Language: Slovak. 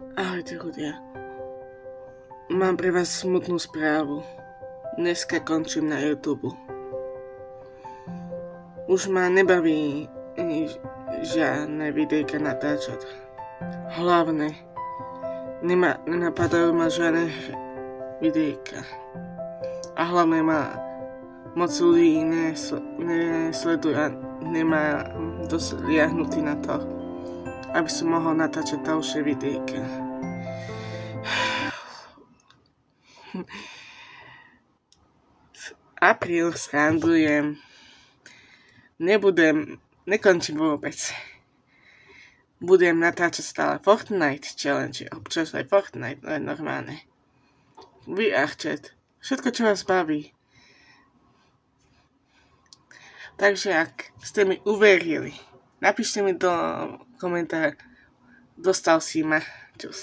Ahojte ľudia. Mám pre vás smutnú správu. Dneska končím na YouTube. Už ma nebaví žiadne videjka natáčať. Hlavne, nenapadajú ma žiadne videjka. A hlavne ma moc ľudí nesleduje a nemá dosť liahnutý na to, aby som mohol natáčať ďalšie videjka. Apríl srandujem. Nekončím vôbec. Budem natáčať stále Fortnite challenge, občas aj Fortnite, no je normálne. VR chat, všetko čo vás baví. Takže ak ste mi uverili, napíšte mi do komentára, dostal si ma, čus.